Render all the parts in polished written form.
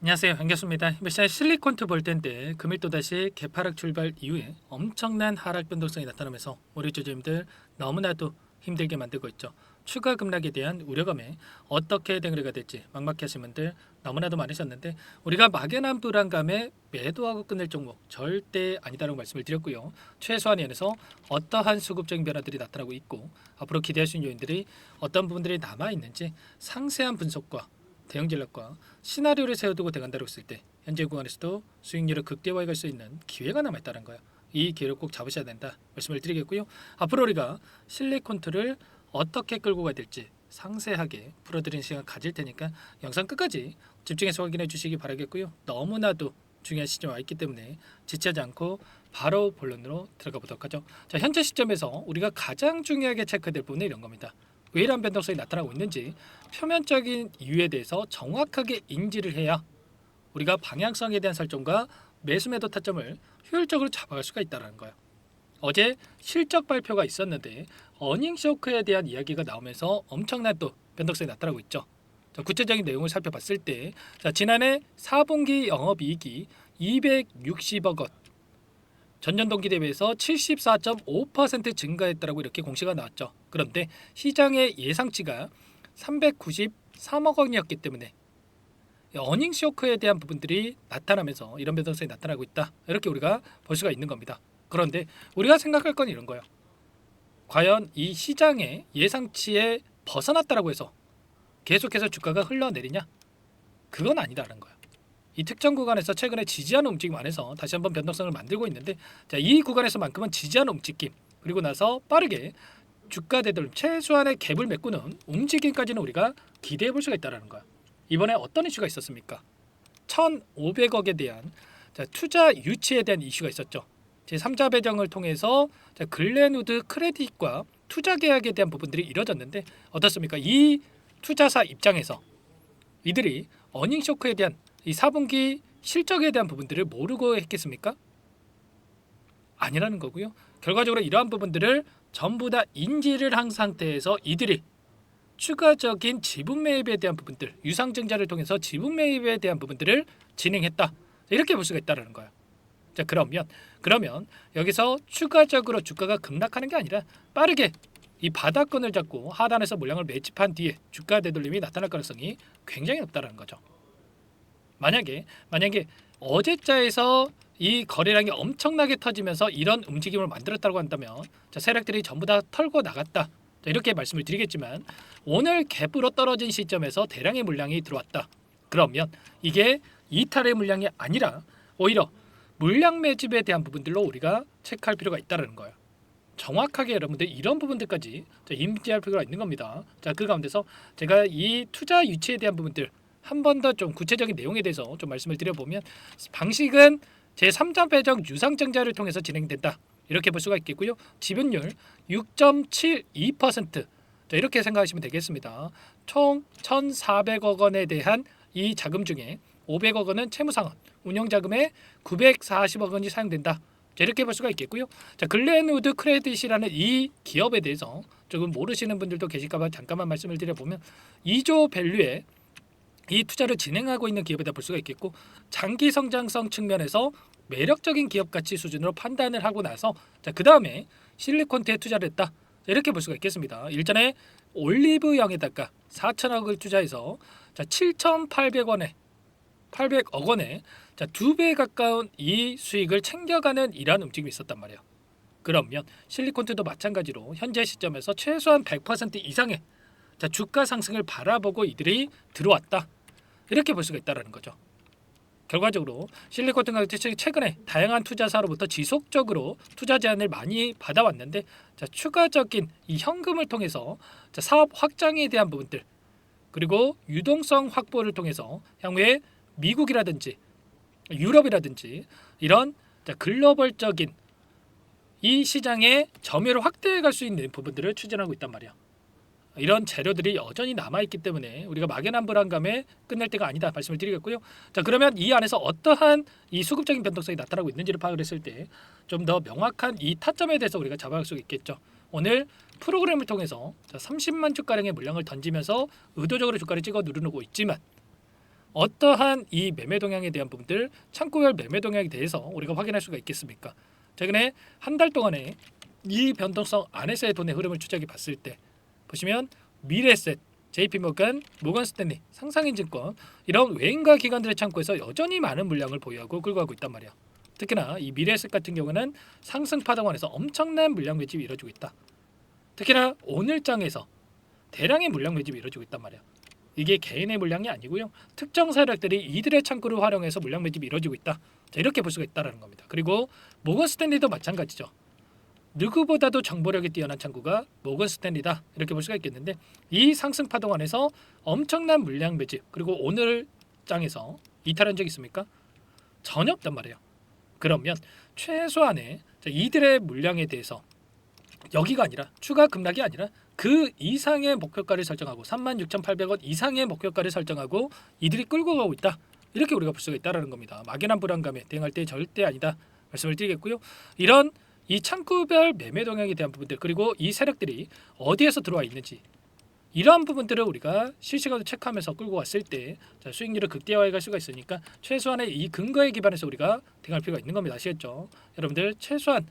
안녕하세요, 반갑습니다. 이번 시간 실리콘트 볼 텐데 금일 또다시 개파락 출발 이후에 엄청난 하락 변동성이 나타나면서 우리 주주님들 너무나도 힘들게 만들고 있죠. 추가 급락에 대한 우려감에 어떻게 대응을 될지 막막해 하신 분들 너무나도 많으셨는데, 우리가 막연한 불안감에 매도하고 끝낼 종목 절대 아니다라고 말씀을 드렸고요. 최소한 연에서 어떠한 수급적인 변화들이 나타나고 있고 앞으로 기대할 수 있는 요인들이 어떤 부분들이 남아 있는지 상세한 분석과 대응 전략과 시나리오를 세워두고 대간다고 했을 때 현재 구간에서도 수익률을 극대화해 갈 수 있는 기회가 남아있다는 거예요. 이 기회를 꼭 잡으셔야 된다 말씀을 드리겠고요. 앞으로 우리가 실리콘트를 어떻게 끌고 가야 될지 상세하게 풀어드리는 시간 가질 테니까 영상 끝까지 집중해서 확인해 주시기 바라겠고요. 너무나도 중요한 시점에 와 있기 때문에 지체하지 않고 바로 본론으로 들어가 보도록 하죠. 자, 현재 시점에서 우리가 가장 중요하게 체크될 부분은 이런 겁니다. 왜 이런 변동성이 나타나고 있는지 표면적인 이유에 대해서 정확하게 인지를 해야 우리가 방향성에 대한 설정과 매수매도 타점을 효율적으로 잡아갈 수가 있다는 거예요. 어제 실적 발표가 있었는데 어닝 쇼크에 대한 이야기가 나오면서 엄청난 또 변동성이 나타나고 있죠. 자, 구체적인 내용을 살펴봤을 때 지난해 4분기 영업이익이 260억 원, 전년 동기 대비해서 74.5% 증가했다라고 이렇게 공시가 나왔죠. 그런데 시장의 예상치가 393억 원이었기 때문에 어닝 쇼크에 대한 부분들이 나타나면서 이런 변동성이 나타나고 있다. 이렇게 우리가 볼 수가 있는 겁니다. 그런데 우리가 생각할 건 이런 거예요. 과연 이 시장의 예상치에 벗어났다라고 해서 계속해서 주가가 흘러내리냐? 그건 아니다라는 거예요. 이 특정 구간에서 최근에 지지하는 움직임 안에서 다시 한번 변동성을 만들고 있는데, 자, 이 구간에서만큼은 지지하는 움직임, 그리고 나서 빠르게 주가 되돌림 최소한의 갭을 메꾸는 움직임까지는 우리가 기대해 볼 수가 있다는 거야. 이번에 어떤 이슈가 있었습니까? 1,500억에 대한 투자 유치에 대한 이슈가 있었죠. 제3자 배정을 통해서 글렌우드 크레딧과 투자 계약에 대한 부분들이 이뤄졌는데 어떻습니까? 이 투자사 입장에서 이들이 어닝 쇼크에 대한 이 4분기 실적에 대한 부분들을 모르고 했겠습니까? 아니라는 거고요. 결과적으로 이러한 부분들을 전부 다 인지를 한 상태에서 이들이 추가적인 지분 매입에 대한 부분들, 유상증자를 통해서 지분 매입에 대한 부분들을 진행했다. 이렇게 볼 수가 있다는 거예요. 자, 그러면 여기서 추가적으로 주가가 급락하는 게 아니라 빠르게 이 바닥권을 잡고 하단에서 물량을 매집한 뒤에 주가 되돌림이 나타날 가능성이 굉장히 높다는 거죠. 만약에 어제자에서 이 거래량이 엄청나게 터지면서 이런 움직임을 만들었다고 한다면 세력들이 전부 다 털고 나갔다, 이렇게 말씀을 드리겠지만 오늘 갭으로 떨어진 시점에서 대량의 물량이 들어왔다. 그러면 이게 이탈의 물량이 아니라 오히려 물량 매집에 대한 부분들로 우리가 체크할 필요가 있다는 거예요. 정확하게 여러분들 이런 부분들까지 인지할 필요가 있는 겁니다. 자, 그 가운데서 제가 이 투자 유치에 대한 부분들 한 번 더 좀 구체적인 내용에 대해서 좀 말씀을 드려보면, 방식은 제3자 배정 유상증자를 통해서 진행된다, 이렇게 볼 수가 있겠고요. 지분율 6.72%, 이렇게 생각하시면 되겠습니다. 총 1,400억 원에 대한 이 자금 중에 500억 원은 채무상환, 운영자금에 940억 원이 사용된다, 이렇게 볼 수가 있겠고요. 자, 글렌우드 크레딧이라는 이 기업에 대해서 조금 모르시는 분들도 계실까봐 잠깐만 말씀을 드려보면 2조 밸류에 이 투자를 진행하고 있는 기업이다 볼 수가 있겠고, 장기 성장성 측면에서 매력적인 기업 가치 수준으로 판단을 하고 나서 그 다음에 실리콘트에 투자를 했다, 이렇게 볼 수가 있겠습니다. 일전에 올리브영에다가 4천억을 투자해서 800억 원에 2배 가까운 이 수익을 챙겨가는 이러한 움직임이 있었단 말이에요. 그러면 실리콘트도 마찬가지로 현재 시점에서 최소한 100% 이상의 주가 상승을 바라보고 이들이 들어왔다, 이렇게 볼 수가 있다는 거죠. 결과적으로 실리콘트 같은 최근에 다양한 투자사로부터 지속적으로 투자 제안을 많이 받아왔는데, 추가적인 이 현금을 통해서 사업 확장에 대한 부분들, 그리고 유동성 확보를 통해서 향후에 미국이라든지 유럽이라든지 이런 글로벌적인 이 시장의 점유율을 확대해 갈 수 있는 부분들을 추진하고 있단 말이야. 이런 재료들이 여전히 남아있기 때문에 우리가 막연한 불안감에 끝낼 때가 아니다 말씀을 드리겠고요. 자, 그러면 이 안에서 어떠한 이 수급적인 변동성이 나타나고 있는지를 파악을 했을 때 좀 더 명확한 이 타점에 대해서 우리가 잡아갈 수 있겠죠. 오늘 프로그램을 통해서 30만 주가량의 물량을 던지면서 의도적으로 주가를 찍어 누르고 있지만 어떠한 이 매매 동향에 대한 부분들 창구별 매매 동향에 대해서 우리가 확인할 수가 있겠습니까? 최근에 한 달 동안에 이 변동성 안에서의 돈의 흐름을 추적해 봤을 때 보시면 미래에셋, JP모건, 모건스탠리, 상상인증권 이런 외인과 기관들의 창구에서 여전히 많은 물량을 보유하고 끌고 가고 있단 말이야. 특히나 이 미래에셋 같은 경우는 상승 파동안에서 엄청난 물량 매집이 이루어지고 있다. 특히나 오늘 장에서 대량의 물량 매집이 이루어지고 있단 말이야. 이게 개인의 물량이 아니고요. 특정 세력들이 이들의 창구를 활용해서 물량 매집이 이루어지고 있다. 자, 이렇게 볼 수가 있다는 겁니다. 그리고 모건 스탠리도 마찬가지죠. 누구보다도 정보력이 뛰어난 창구가 모건 스탠리다. 이렇게 볼 수가 있겠는데 이 상승 파동 안에서 엄청난 물량 매집 그리고 오늘 장에서 이탈한 적 있습니까? 전혀 없단 말이에요. 그러면 최소한의 이들의 물량에 대해서 여기가 아니라 추가 급락이 아니라 그 이상의 목표가를 설정하고 36,800원 이상의 목표가를 설정하고 이들이 끌고 가고 있다. 이렇게 우리가 볼 수가 있다라는 겁니다. 막연한 불안감에 대응할 때 절대 아니다 말씀을 드리겠고요. 이런 이 창구별 매매 동향에 대한 부분들 그리고 이 세력들이 어디에서 들어와 있는지 이러한 부분들을 우리가 실시간으로 체크하면서 끌고 왔을 때 수익률을 극대화해 갈 수가 있으니까 최소한의 이 근거에 기반해서 우리가 대응할 필요가 있는 겁니다. 아시겠죠? 여러분들 최소한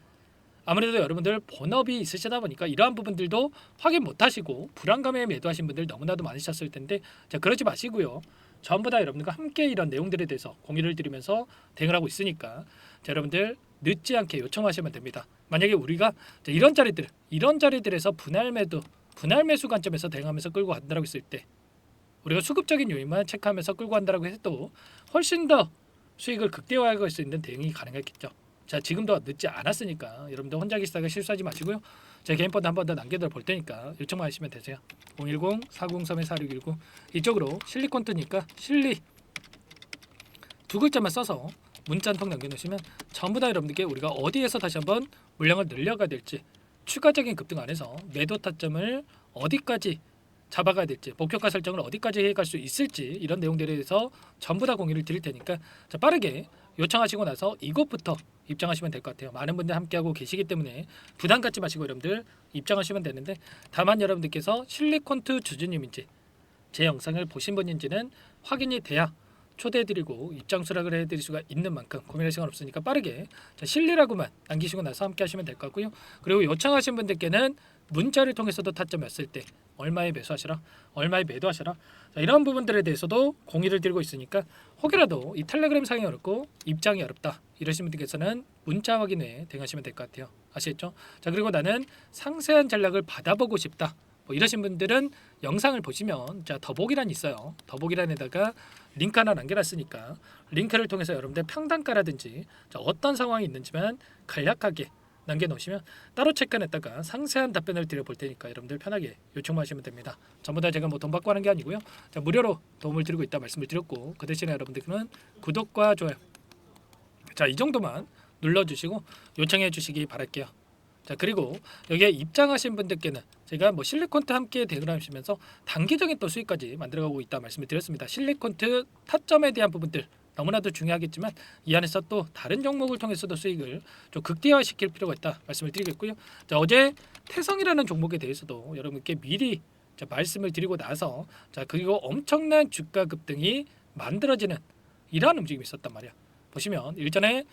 아무래도 여러분들 본업이 있으시다 보니까 이러한 부분들도 확인 못하시고 불안감에 매도하신 분들 너무나도 많으셨을 텐데 자 그러지 마시고요. 전부 다 여러분들과 함께 이런 내용들에 대해서 공유를 드리면서 대응을 하고 있으니까 자, 여러분들 늦지 않게 요청하시면 됩니다. 만약에 우리가 이런 자리들에서 분할 매수 관점에서 대응하면서 끌고 간다고 했을 때 우리가 수급적인 요인만 체크하면서 끌고 간다고 해도 훨씬 더 수익을 극대화할 수 있는 대응이 가능했겠죠. 자 지금도 늦지 않았으니까 여러분들 혼자 계시다가 실수하지 마시고요. 제 개인 폰도 한 번 더 남겨둘 볼 테니까 요청만 하시면 되세요. 010-403-4619 이쪽으로 실리콘트니까 실리 두 글자만 써서 문자 한 통 남겨놓으시면 전부 다 여러분들께 우리가 어디에서 다시 한번 물량을 늘려가야 될지 추가적인 급등 안에서 매도 타점을 어디까지 잡아가야 될지 목표가 설정을 어디까지 해갈 수 있을지 이런 내용들에 대해서 전부 다 공유를 드릴 테니까 자, 빠르게 요청하시고 나서 이것부터 입장하시면 될 것 같아요. 많은 분들 함께하고 계시기 때문에 부담 갖지 마시고 여러분들 입장하시면 되는데 다만 여러분들께서 실리콘트 주주님인지 제 영상을 보신 분인지는 확인이 돼야 초대해드리고 입장 수락을 해드릴 수가 있는 만큼 고민할 시간 없으니까 빠르게 자, 실리라고만 남기시고 나서 함께 하시면 될 것 같고요. 그리고 요청하신 분들께는 문자를 통해서도 타점했을 때 얼마에 매수하시라 얼마에 매도하시라 자, 이런 부분들에 대해서도 공유를 드리고 있으니까 혹이라도 이 텔레그램 상이 어렵고 입장이 어렵다 이러신 분들께서는 문자 확인에 대응하시면 될 것 같아요. 아시겠죠? 자 그리고 나는 상세한 전략을 받아보고 싶다 뭐 이러신 분들은 영상을 보시면 자 더보기란이 있어요. 더보기란에다가 링크 하나 남겨놨으니까 링크를 통해서 여러분들 평단가라든지 자, 어떤 상황이 있는지만 간략하게 남겨놓으시면 따로 체크해냈다가 상세한 답변을 드려볼 테니까 여러분들 편하게 요청하시면 됩니다. 전부 다 제가 뭐 돈 받고 하는 게 아니고요. 자, 무료로 도움을 드리고 있다 말씀을 드렸고 그 대신에 여러분들은 구독과 좋아요 자, 이 정도만 눌러주시고 요청해 주시기 바랄게요. 자 그리고 여기에 입장하신 분들께는 제가 뭐 실리콘트 함께 대응을 하시면서 단기적인 또 수익까지 만들어가고 있다 말씀을 드렸습니다. 실리콘트 타점에 대한 부분들 너무나도 중요하겠지만 이 안에서 또 다른 종목을 통해서도 수익을 좀 극대화시킬 필요가 있다 말씀을 드리겠고요. 자 어제 태성이라는 종목에 대해서도 여러분께 미리 자, 말씀을 드리고 나서 자 그리고 엄청난 주가 급등이 만들어지는 이러한 움직임이 있었단 말이야. 보시면 일전에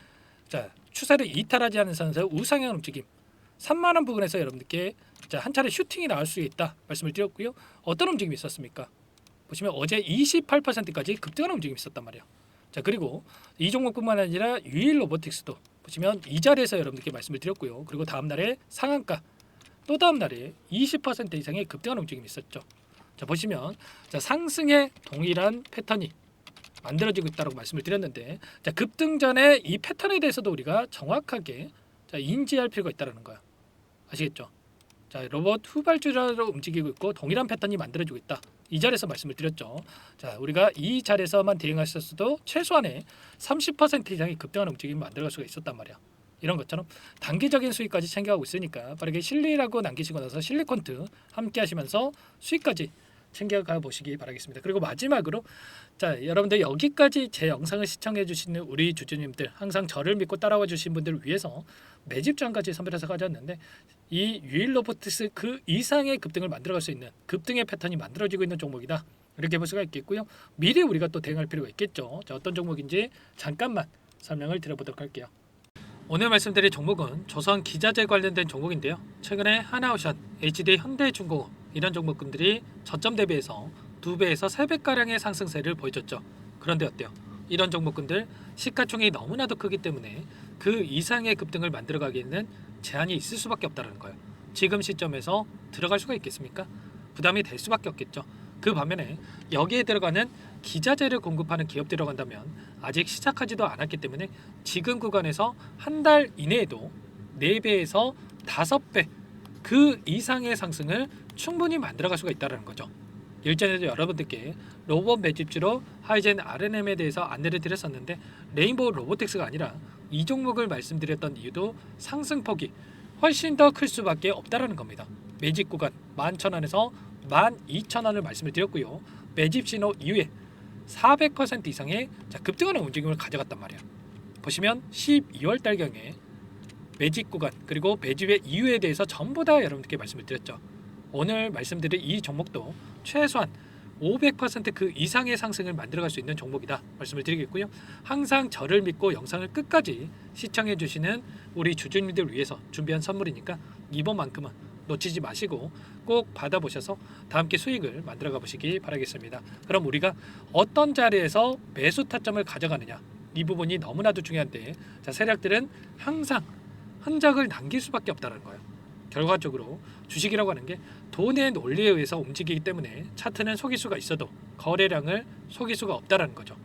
자 추세를 이탈하지 않은 선에서 우상향 움직임 3만 원 부근에서 여러분들께 자, 한 차례 슈팅이 나올 수 있다 말씀을 드렸고요. 어떤 움직임이 있었습니까? 보시면 어제 28%까지 급등하는 움직임이 있었단 말이에요. 자 그리고 이 종목뿐만 아니라 유일 로보틱스도 보시면 이 자리에서 여러분들께 말씀을 드렸고요. 그리고 다음 날에 상한가 또 다음 날에 20% 이상의 급등하는 움직임이 있었죠. 자 보시면 자, 상승의 동일한 패턴이 만들어지고 있다고 말씀을 드렸는데 자 급등 전에 이 패턴에 대해서도 우리가 정확하게 자, 인지할 필요가 있다는 거야. 아시겠죠? 자, 로봇 후발주로 움직이고 있고 동일한 패턴이 만들어지고 있다. 이 자리에서 말씀을 드렸죠. 자, 우리가 이 자리에서만 대응하셨어도 최소한의 30% 이상의 급등하는 움직임을 만들어갈 수가 있었단 말이야. 이런 것처럼 단기적인 수익까지 챙겨가고 있으니까 빠르게 실리라고 남기시고 나서 실리콘트 함께 하시면서 수익까지 챙겨가 보시기 바라겠습니다. 그리고 마지막으로 자 여러분들 여기까지 제 영상을 시청해 주시는 우리 주주님들 항상 저를 믿고 따라와 주신 분들을 위해서 매집장까지 선별해서 가져왔는데 이 유일 로보틱스 그 이상의 급등을 만들어갈 수 있는 급등의 패턴이 만들어지고 있는 종목이다 이렇게 볼 수가 있겠고요. 미리 우리가 또 대응할 필요가 있겠죠. 자, 어떤 종목인지 잠깐만 설명을 드려보도록 할게요. 오늘 말씀드릴 종목은 조선 기자재 관련된 종목인데요. 최근에 하나오션, HD 현대중공업 이런 종목군들이 저점 대비해서 2배에서 3배가량의 상승세를 보여줬죠. 그런데 어때요? 이런 종목군들 시가총액이 너무나도 크기 때문에 그 이상의 급등을 만들어가기에는 제한이 있을 수밖에 없다는 거예요. 지금 시점에서 들어갈 수가 있겠습니까? 부담이 될 수밖에 없겠죠. 그 반면에 여기에 들어가는 기자재를 공급하는 기업들이 들어간다면 아직 시작하지도 않았기 때문에 지금 구간에서 한 달 이내에도 4배에서 5배 그 이상의 상승을 충분히 만들어갈 수가 있다는 거죠. 일전에도 여러분들께 로봇 매집주로 하이젠 RNM에 대해서 안내를 드렸었는데 레인보우 로보틱스가 아니라 이 종목을 말씀드렸던 이유도 상승폭이 훨씬 더 클 수밖에 없다라는 겁니다. 매집 구간 11,000원에서 12,000원을 말씀을 드렸고요. 매집 신호 이후에 400% 이상의 급등하는 움직임을 가져갔단 말이에요. 보시면 12월 달경에 매집 구간 그리고 매집의 이유에 대해서 전부 다 여러분들께 말씀을 드렸죠. 오늘 말씀드린 이 종목도 최소한 500%그 이상의 상승을 만들어갈 수 있는 종목이다 말씀을 드리겠고요. 항상 저를 믿고 영상을 끝까지 시청해 주시는 우리 주주님들 위해서 준비한 선물이니까 이번만큼은 놓치지 마시고 꼭 받아보셔서 다 함께 수익을 만들어가 보시기 바라겠습니다. 그럼 우리가 어떤 자리에서 매수 타점을 가져가느냐 이 부분이 너무나도 중요한데 세력들은 항상 흔적을 남길 수밖에 없다는 거예요. 결과적으로 주식이라고 하는 게 돈의 논리에 의해서 움직이기 때문에 차트는 속일 수가 있어도 거래량을 속일 수가 없다는 거죠.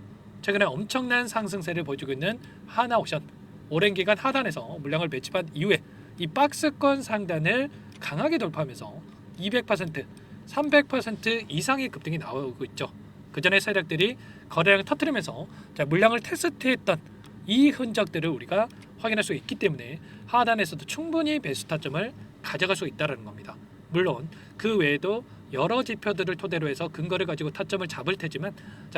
최근에 엄청난 상승세를 보여주고 있는 하나오션 오랜 기간 하단에서 물량을 매집한 이후에 이 박스권 상단을 강하게 돌파하면서 200%, 300% 이상의 급등이 나오고 있죠. 그 전에 세력들이 거래량을 터뜨리면서 물량을 테스트했던 이 흔적들을 우리가 확인할 수 있기 때문에 하단에서도 충분히 매수 타점을 가져갈 수 있다는 겁니다. 물론 그 외에도 여러 지표들을 토대로 해서 근거를 가지고 타점을 잡을 테지만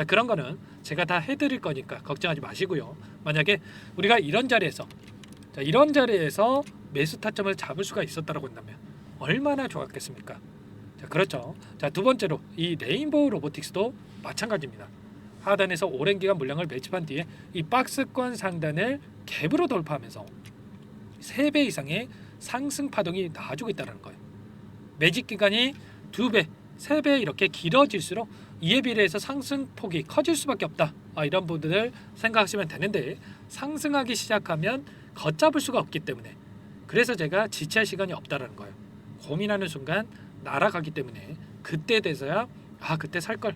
그런 거는 제가 다 해드릴 거니까 걱정하지 마시고요. 만약에 우리가 이런 자리에서 매수 타점을 잡을 수가 있었다고 한다면 얼마나 좋았겠습니까? 그렇죠. 두 번째로 이 레인보우 로보틱스도 마찬가지입니다. 하단에서 오랜 기간 물량을 매집한 뒤에 이 박스권 상단을 갭으로 돌파하면서 3배 이상의 상승 파동이 나와주고 있다는 거예요. 매집 기간이 2배, 3배 이렇게 길어질수록 이에 비례해서 상승폭이 커질 수밖에 없다. 이런 부분을 생각하시면 되는데 상승하기 시작하면 걷잡을 수가 없기 때문에 그래서 제가 지체할 시간이 없다는 거예요. 고민하는 순간 날아가기 때문에 그때 돼서야 그때 살 걸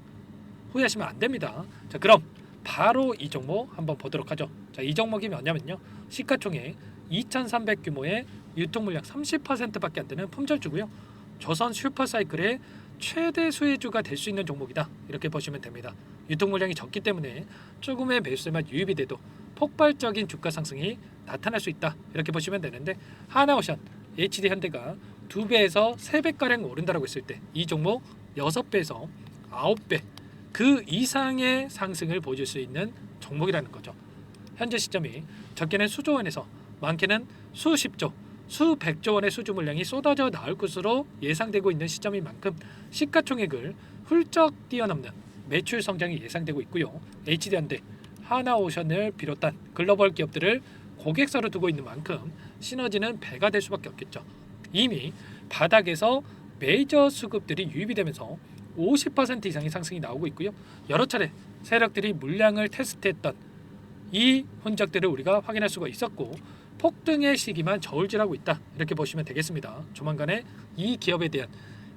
후회하시면 안 됩니다. 그럼 바로 이 종목 한번 보도록 하죠. 이 종목이 뭐냐면요. 시가총액 2,300 규모의 유통 물량 30%밖에 안 되는 품절주고요. 조선 슈퍼사이클의 최대 수혜주가 될 수 있는 종목이다. 이렇게 보시면 됩니다. 유통 물량이 적기 때문에 조금의 매수세만 유입이 돼도 폭발적인 주가 상승이 나타날 수 있다. 이렇게 보시면 되는데 하나오션, HD 현대가 2배에서 3배가량 오른다라고 했을 때 이 종목 6배에서 9배 그 이상의 상승을 보여줄 수 있는 종목이라는 거죠. 현재 시점이 적게는 수조 원에서 많게는 수십조, 수백조 원의 수주 물량이 쏟아져 나올 것으로 예상되고 있는 시점인 만큼 시가총액을 훌쩍 뛰어넘는 매출 성장이 예상되고 있고요. HD현대, 하나오션을 비롯한 글로벌 기업들을 고객사로 두고 있는 만큼 시너지는 배가 될 수밖에 없겠죠. 이미 바닥에서 메이저 수급들이 유입이 되면서 50% 이상의 상승이 나오고 있고요. 여러 차례 세력들이 물량을 테스트했던 이 흔적들을 우리가 확인할 수가 있었고 폭등의 시기만 저울질하고 있다. 이렇게 보시면 되겠습니다. 조만간에 이 기업에 대한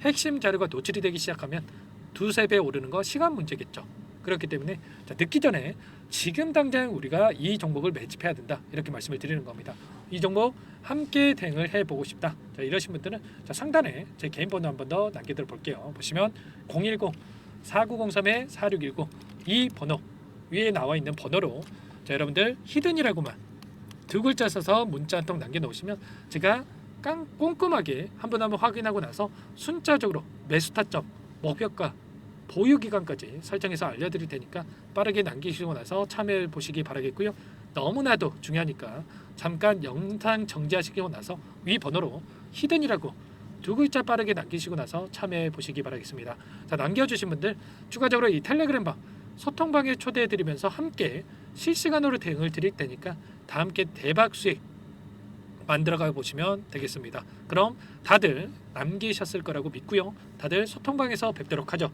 핵심 자료가 노출이 되기 시작하면 2-3배 오르는 거 시간 문제겠죠. 그렇기 때문에 늦기 전에 지금 당장 우리가 이 종목을 매집해야 된다. 이렇게 말씀을 드리는 겁니다. 이 종목 함께 대응을 해보고 싶다. 이러신 분들은 상단에 제 개인 번호 한 번 더 남겨드려 볼게요. 보시면 010-4903-4619 이 번호 위에 나와 있는 번호로 여러분들 히든이라고만 2글자 써서 문자 한 통 남겨놓으시면 제가 꼼꼼하게 한 번 확인하고 나서 순차적으로 매수 타점, 목표가, 보유 기간까지 설정해서 알려드릴 테니까 빠르게 남기시고 나서 참여해 보시기 바라겠고요. 너무나도 중요하니까 잠깐 영상 정지하시고 나서 위 번호로 히든이라고 두 글자 빠르게 남기시고 나서 참여해 보시기 바라겠습니다. 자, 남겨주신 분들 추가적으로 이 텔레그램방 소통방에 초대해드리면서 함께 실시간으로 대응을 드릴 테니까 다 함께 대박 수익 만들어가 보시면 되겠습니다. 그럼 다들 남기셨을 거라고 믿고요. 다들 소통방에서 뵙도록 하죠.